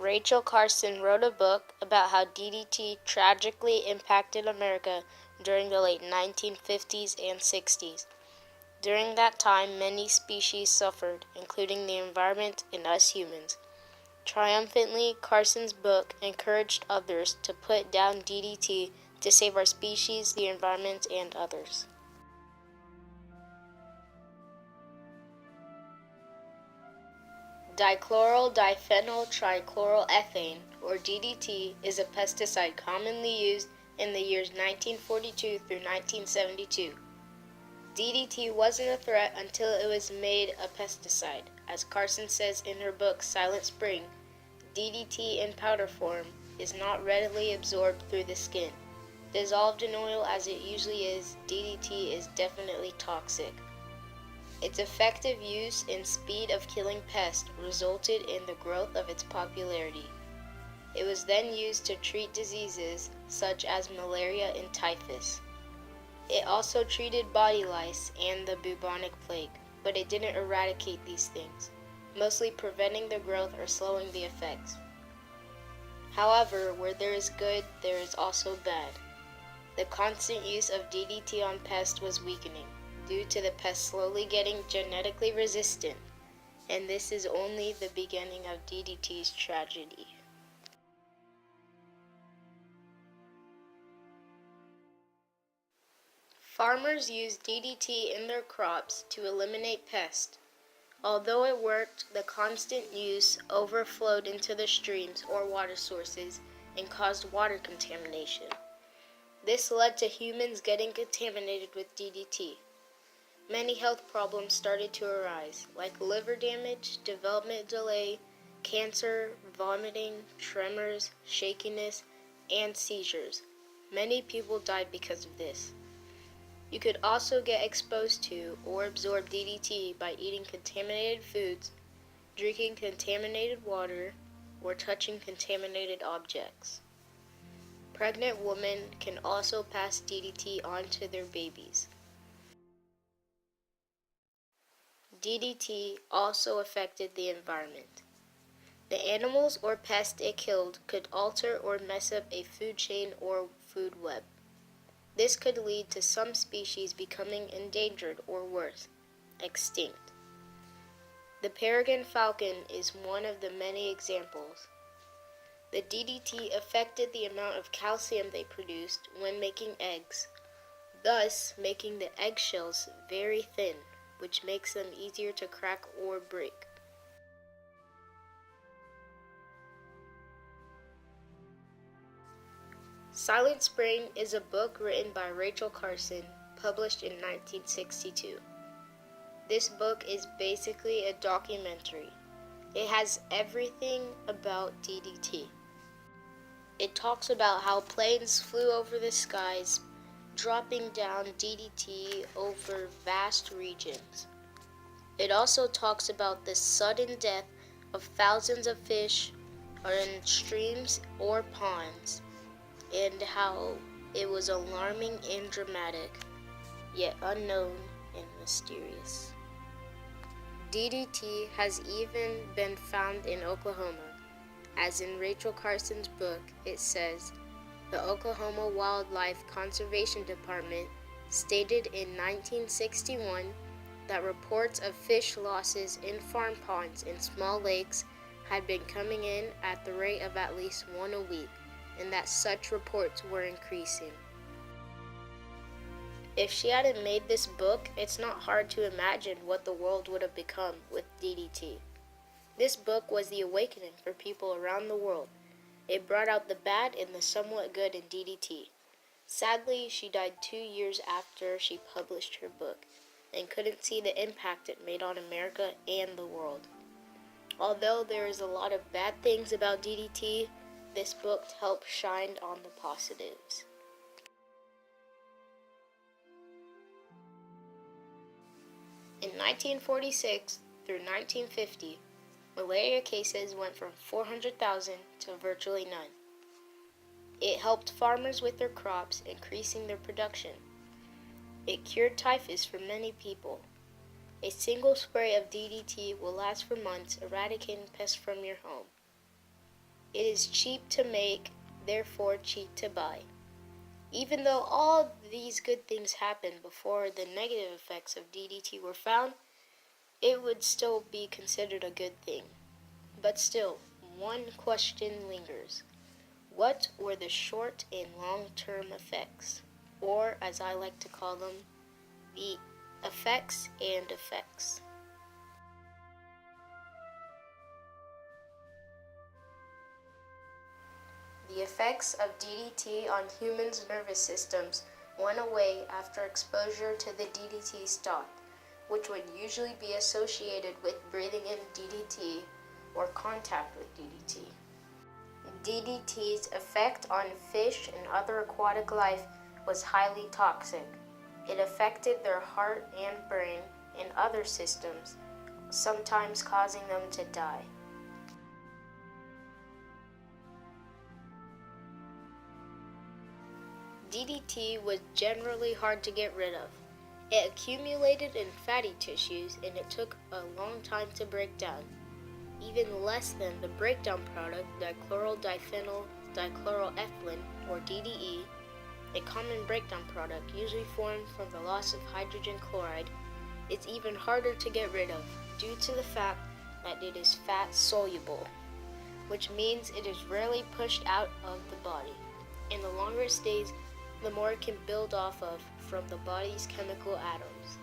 Rachel Carson wrote a book about how DDT tragically impacted America during the late 1950s and 60s. During that time, many species suffered, including the environment and us humans. Triumphantly, Carson's book encouraged others to put down DDT to save our species, the environment, and others. Dichloryl diphenyl trichloroethane, or DDT, is a pesticide commonly used in the years 1942 through 1972. DDT wasn't a threat until it was made a pesticide. As Carson says in her book Silent Spring, DDT in powder form is not readily absorbed through the skin. Dissolved in oil as it usually is, DDT is definitely toxic. Its effective use and speed of killing pests resulted in the growth of its popularity. It was then used to treat diseases such as malaria and typhus. It also treated body lice and the bubonic plague, but it didn't eradicate these things, mostly preventing the growth or slowing the effects. However, where there is good, there is also bad. The constant use of DDT on pests was weakening, due to the pests slowly getting genetically resistant, and this is only the beginning of DDT's tragedy. Farmers used DDT in their crops to eliminate pests. Although it worked, the constant use overflowed into the streams or water sources and caused water contamination. This led to humans getting contaminated with DDT. Many health problems started to arise, like liver damage, development delay, cancer, vomiting, tremors, shakiness, and seizures. Many people died because of this. You could also get exposed to or absorb DDT by eating contaminated foods, drinking contaminated water, or touching contaminated objects. Pregnant women can also pass DDT on to their babies. DDT also affected the environment. The animals or pests it killed could alter or mess up a food chain or food web. This could lead to some species becoming endangered or worse, extinct. The peregrine falcon is one of the many examples. The DDT affected the amount of calcium they produced when making eggs, thus making the eggshells very thin, which makes them easier to crack or break. Silent Spring is a book written by Rachel Carson, published in 1962. This book is basically a documentary. It has everything about DDT. It talks about how planes flew over the skies, dropping down DDT over vast regions. It also talks about the sudden death of thousands of fish in streams or ponds, and how it was alarming and dramatic, yet unknown and mysterious. DDT has even been found in Oklahoma. As in Rachel Carson's book, it says, the Oklahoma Wildlife Conservation Department stated in 1961 that reports of fish losses in farm ponds and small lakes had been coming in at the rate of at least one a week, and that such reports were increasing. If she hadn't made this book, it's not hard to imagine what the world would have become with DDT. This book was the awakening for people around the world. It brought out the bad and the somewhat good in DDT. Sadly, she died 2 years after she published her book, and couldn't see the impact it made on America and the world. Although there is a lot of bad things about DDT, this book helped shine on the positives. In 1946 through 1950, malaria cases went from 400,000 to virtually none. It helped farmers with their crops, increasing their production. It cured typhus for many people. A single spray of DDT will last for months, eradicating pests from your home. It is cheap to make, therefore cheap to buy. Even though all these good things happened before the negative effects of DDT were found, it would still be considered a good thing. But still, one question lingers. What were the short and long-term effects? Or, as I like to call them, the effects and effects. The effects of DDT on humans' nervous systems went away after exposure to the DDT stopped, which would usually be associated with breathing in DDT or contact with DDT. DDT's effect on fish and other aquatic life was highly toxic. It affected their heart and brain and other systems, sometimes causing them to die. DDT was generally hard to get rid of. It accumulated in fatty tissues and it took a long time to break down, even less than the breakdown product dichloroldiphenyl dichloroethylene, or DDE, a common breakdown product usually formed from the loss of hydrogen chloride. It's even harder to get rid of due to the fact that it is fat soluble, which means it is rarely pushed out of the body, and the longer it stays, the more it can build off of from the body's chemical atoms.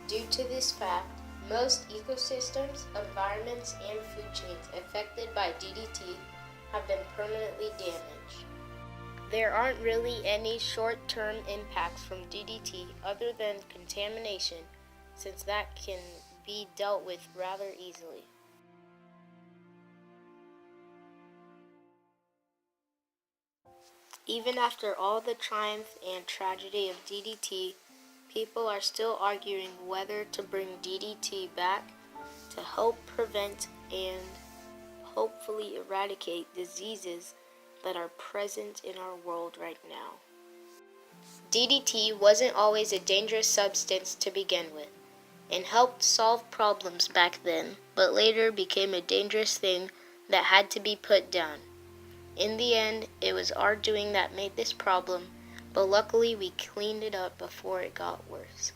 Due to this fact, most ecosystems, environments, and food chains affected by DDT have been permanently damaged. There aren't really any short-term impacts from DDT other than contamination, since that can be dealt with rather easily. Even after all the triumph and tragedy of DDT, people are still arguing whether to bring DDT back to help prevent and hopefully eradicate diseases that are present in our world right now. DDT wasn't always a dangerous substance to begin with, and helped solve problems back then, but later became a dangerous thing that had to be put down. In the end, it was our doing that made this problem, but luckily we cleaned it up before it got worse.